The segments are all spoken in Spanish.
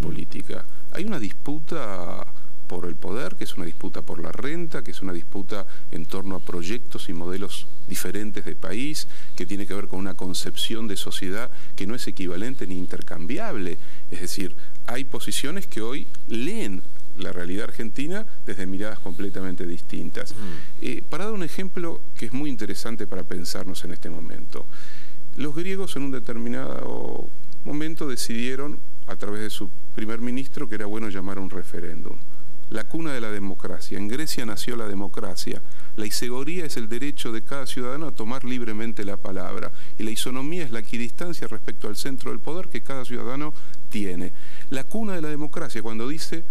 política. Hay una disputa por el poder, que es una disputa por la renta, que es una disputa en torno a proyectos y modelos diferentes de país, que tiene que ver con una concepción de sociedad que no es equivalente ni intercambiable. Es decir, hay posiciones que hoy leen la realidad argentina desde miradas completamente distintas. Para dar un ejemplo que es muy interesante para pensarnos en este momento. Los griegos en un determinado momento decidieron, a través de su primer ministro, que era bueno llamar a un referéndum. La cuna de la democracia. En Grecia nació la democracia. La isegoría es el derecho de cada ciudadano a tomar libremente la palabra. Y la isonomía es la equidistancia respecto al centro del poder que cada ciudadano tiene. La cuna de la democracia, cuando dice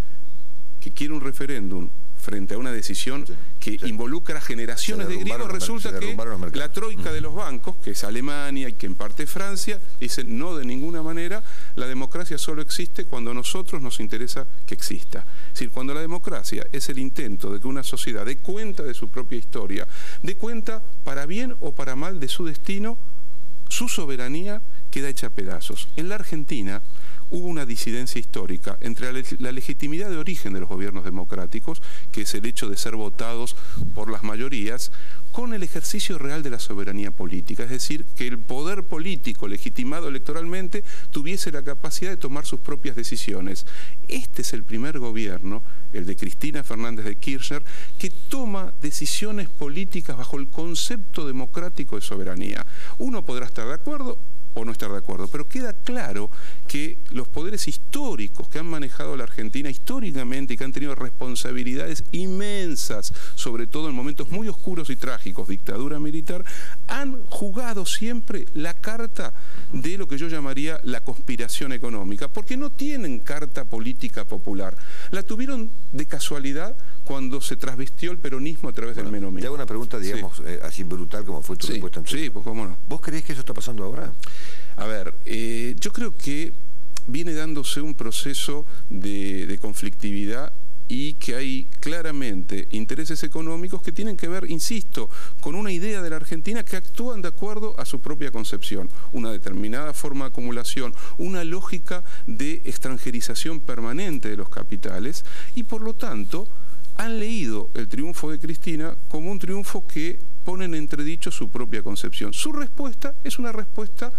que quiere un referéndum frente a una decisión que involucra generaciones de griegos, resulta que la troika de los bancos, que es Alemania y que en parte es Francia, dice no, de ninguna manera, la democracia solo existe cuando a nosotros nos interesa que exista. Es decir, cuando la democracia es el intento de que una sociedad dé cuenta de su propia historia, dé cuenta para bien o para mal de su destino, su soberanía queda hecha a pedazos. En la Argentina hubo una disidencia histórica entre la legitimidad de origen de los gobiernos democráticos, que es el hecho de ser votados por las mayorías, con el ejercicio real de la soberanía política, es decir, que el poder político legitimado electoralmente tuviese la capacidad de tomar sus propias decisiones. Este es el primer gobierno, el de Cristina Fernández de Kirchner, que toma decisiones políticas bajo el concepto democrático de soberanía. Uno podrá estar de acuerdo o no estar de acuerdo, pero queda claro que los poderes históricos que han manejado la Argentina históricamente y que han tenido responsabilidades inmensas, sobre todo en momentos muy oscuros y trágicos, dictadura militar, han jugado siempre la carta de lo que yo llamaría la conspiración económica, porque no tienen carta política popular. La tuvieron de casualidad cuando se trasvistió el peronismo a través del menemismo. Te hago una pregunta, digamos, así brutal como fue tu respuesta anterior. Sí, pues cómo no. ¿Vos creés que eso está pasando ahora? A ver, yo creo que viene dándose un proceso de conflictividad y que hay claramente intereses económicos que tienen que ver, insisto, con una idea de la Argentina que actúan de acuerdo a su propia concepción, una determinada forma de acumulación, una lógica de extranjerización permanente de los capitales y por lo tanto han leído el triunfo de Cristina como un triunfo que pone en entredicho su propia concepción. Su respuesta es una respuesta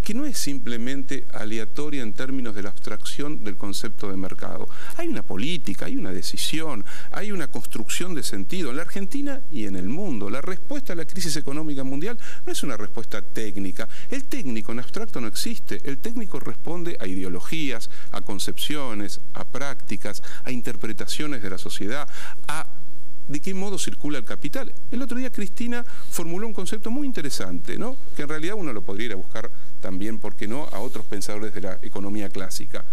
que no es simplemente aleatoria en términos de la abstracción del concepto de mercado. Hay una política, hay una decisión, hay una construcción de sentido en la Argentina y en el mundo. La respuesta a la crisis económica mundial no es una respuesta técnica. El técnico en abstracto no existe. El técnico responde a ideologías, a concepciones, a prácticas, a interpretaciones de la sociedad, a de qué modo circula el capital. El otro día Cristina formuló un concepto muy interesante, ¿no? Que en realidad uno lo podría ir a buscar también, ¿por qué no?, a otros pensadores de la economía clásica.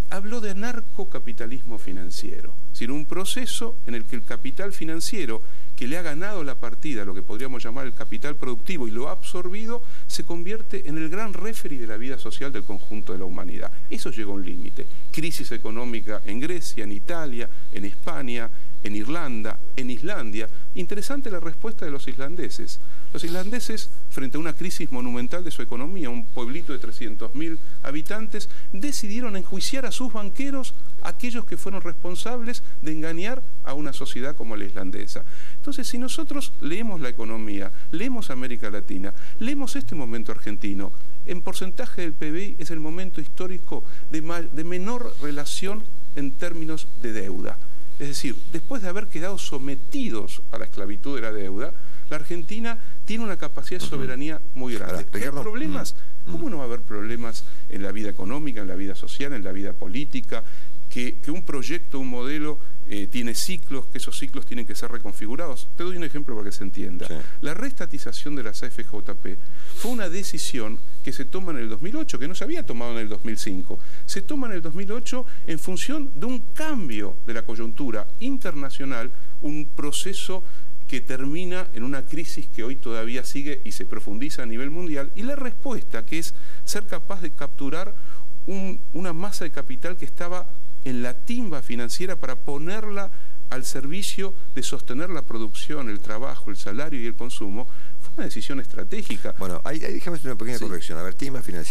Habló de anarcocapitalismo financiero, es decir, un proceso en el que el capital financiero que le ha ganado la partida, lo que podríamos llamar el capital productivo, y lo ha absorbido, se convierte en el gran referee de la vida social del conjunto de la humanidad. Eso llegó a un límite. Crisis económica en Grecia, en Italia, en España, en Irlanda, en Islandia. Interesante la respuesta de los islandeses. Los islandeses, frente a una crisis monumental de su economía, un pueblito de 300.000 habitantes, decidieron enjuiciar a sus banqueros, aquellos que fueron responsables de engañar a una sociedad como la islandesa. Entonces, si nosotros leemos la economía, leemos América Latina, leemos este momento argentino, en porcentaje del PBI es el momento histórico de menor relación en términos de deuda. Es decir, después de haber quedado sometidos a la esclavitud de la deuda, la Argentina tiene una capacidad de soberanía muy grande. ¿Hay problemas? ¿Cómo no va a haber problemas en la vida económica, en la vida social, en la vida política? Que un proyecto, un modelo tiene ciclos, que esos ciclos tienen que ser reconfigurados. Te doy un ejemplo para que se entienda. Sí. La reestatización de las AFJP fue una decisión que se toma en el 2008, que no se había tomado en el 2005. Se toma en el 2008 en función de un cambio de la coyuntura internacional, un proceso que termina en una crisis que hoy todavía sigue y se profundiza a nivel mundial, y la respuesta, que es ser capaz de capturar una masa de capital que estaba en la timba financiera para ponerla al servicio de sostener la producción, el trabajo, el salario y el consumo, fue una decisión estratégica. Bueno, ahí déjame hacer una pequeña corrección. A ver, timba financiera.